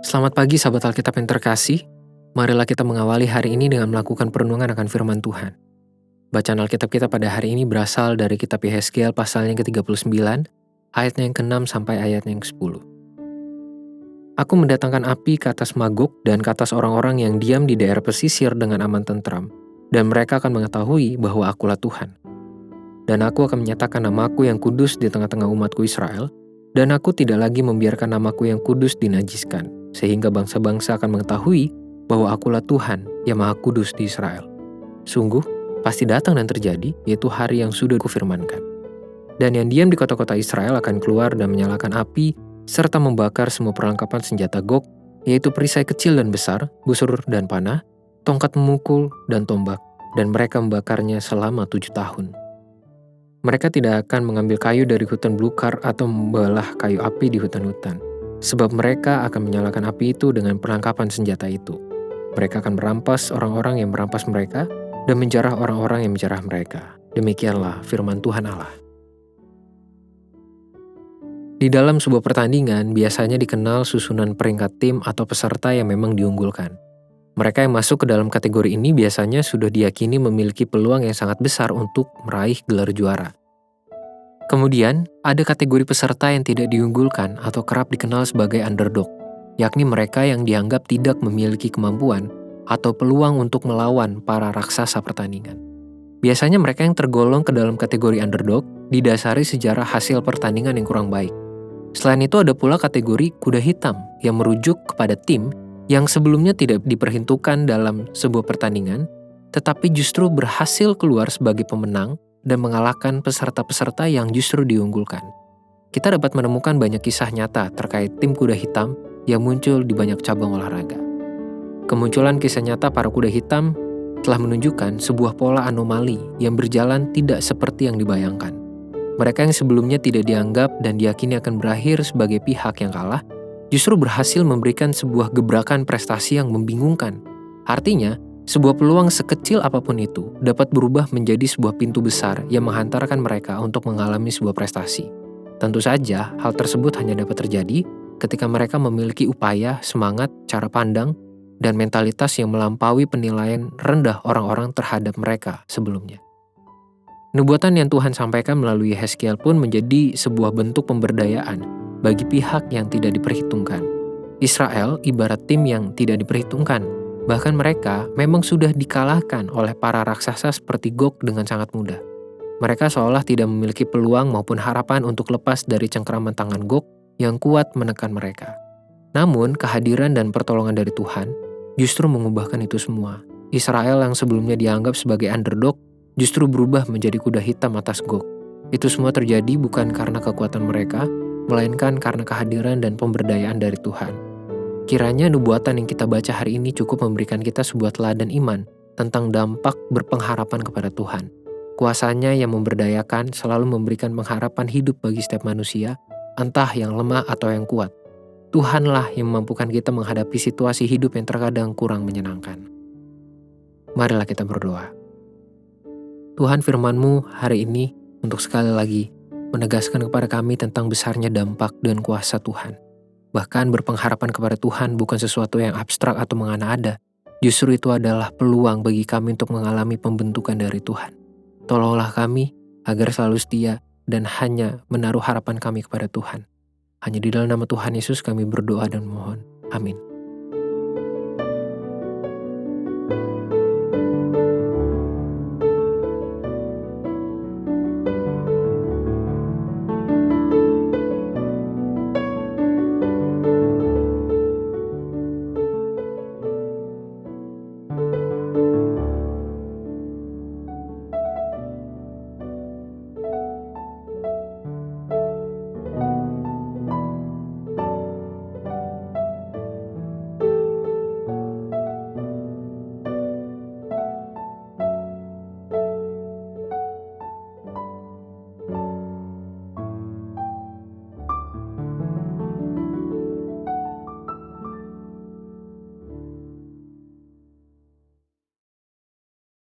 Selamat pagi sahabat Alkitab yang terkasih. Marilah kita mengawali hari ini dengan melakukan perenungan akan firman Tuhan. Bacaan Alkitab kita pada hari ini berasal dari kitab Yehezkiel pasalnya yang ke-39, ayatnya yang ke-6 sampai ayatnya yang ke-10. Aku mendatangkan api ke atas Magog dan ke atas orang-orang yang diam di daerah pesisir dengan aman tentram, dan mereka akan mengetahui bahwa akulah Tuhan. Dan aku akan menyatakan namaku yang kudus di tengah-tengah umatku Israel, dan aku tidak lagi membiarkan namaku yang kudus dinajiskan, sehingga bangsa-bangsa akan mengetahui bahwa akulah Tuhan yang Maha Kudus di Israel. Sungguh, pasti datang dan terjadi, yaitu hari yang sudah kufirmankan. Dan yang diam di kota-kota Israel akan keluar dan menyalakan api, serta membakar semua perlengkapan senjata Gog, yaitu perisai kecil dan besar, busur dan panah, tongkat memukul dan tombak, dan mereka membakarnya selama 7 tahun. Mereka tidak akan mengambil kayu dari hutan belukar atau membelah kayu api di hutan-hutan, sebab mereka akan menyalakan api itu dengan perlengkapan senjata itu. Mereka akan merampas orang-orang yang merampas mereka dan menjarah orang-orang yang menjarah mereka. Demikianlah firman Tuhan Allah. Di dalam sebuah pertandingan, biasanya dikenal susunan peringkat tim atau peserta yang memang diunggulkan. Mereka yang masuk ke dalam kategori ini biasanya sudah diyakini memiliki peluang yang sangat besar untuk meraih gelar juara. Kemudian, ada kategori peserta yang tidak diunggulkan atau kerap dikenal sebagai underdog, yakni mereka yang dianggap tidak memiliki kemampuan atau peluang untuk melawan para raksasa pertandingan. Biasanya mereka yang tergolong ke dalam kategori underdog didasari sejarah hasil pertandingan yang kurang baik. Selain itu ada pula kategori kuda hitam yang merujuk kepada tim yang sebelumnya tidak diperhitungkan dalam sebuah pertandingan, tetapi justru berhasil keluar sebagai pemenang dan mengalahkan peserta-peserta yang justru diunggulkan. Kita dapat menemukan banyak kisah nyata terkait tim kuda hitam yang muncul di banyak cabang olahraga. Kemunculan kisah nyata para kuda hitam telah menunjukkan sebuah pola anomali yang berjalan tidak seperti yang dibayangkan. Mereka yang sebelumnya tidak dianggap dan diyakini akan berakhir sebagai pihak yang kalah, justru berhasil memberikan sebuah gebrakan prestasi yang membingungkan. Artinya, sebuah peluang sekecil apapun itu dapat berubah menjadi sebuah pintu besar yang menghantarkan mereka untuk mengalami sebuah prestasi. Tentu saja, hal tersebut hanya dapat terjadi ketika mereka memiliki upaya, semangat, cara pandang, dan mentalitas yang melampaui penilaian rendah orang-orang terhadap mereka sebelumnya. Nubuatan yang Tuhan sampaikan melalui Yehezkiel pun menjadi sebuah bentuk pemberdayaan bagi pihak yang tidak diperhitungkan. Israel ibarat tim yang tidak diperhitungkan, bahkan mereka memang sudah dikalahkan oleh para raksasa seperti Gog dengan sangat mudah. Mereka seolah tidak memiliki peluang maupun harapan untuk lepas dari cengkraman tangan Gog yang kuat menekan mereka. Namun, kehadiran dan pertolongan dari Tuhan justru mengubahkan itu semua. Israel yang sebelumnya dianggap sebagai underdog justru berubah menjadi kuda hitam atas Gog. Itu semua terjadi bukan karena kekuatan mereka, melainkan karena kehadiran dan pemberdayaan dari Tuhan. Kiranya nubuatan yang kita baca hari ini cukup memberikan kita sebuah teladan iman tentang dampak berpengharapan kepada Tuhan. Kuasanya yang memberdayakan selalu memberikan pengharapan hidup bagi setiap manusia, entah yang lemah atau yang kuat. Tuhanlah yang memampukan kita menghadapi situasi hidup yang terkadang kurang menyenangkan. Marilah kita berdoa. Tuhan, firman-Mu hari ini untuk sekali lagi menegaskan kepada kami tentang besarnya dampak dan kuasa Tuhan. Bahkan berpengharapan kepada Tuhan bukan sesuatu yang abstrak atau mengada-ada. Justru itu adalah peluang bagi kami untuk mengalami pembentukan dari Tuhan. Tolonglah kami agar selalu setia dan hanya menaruh harapan kami kepada Tuhan. Hanya di dalam nama Tuhan Yesus kami berdoa dan mohon. Amin.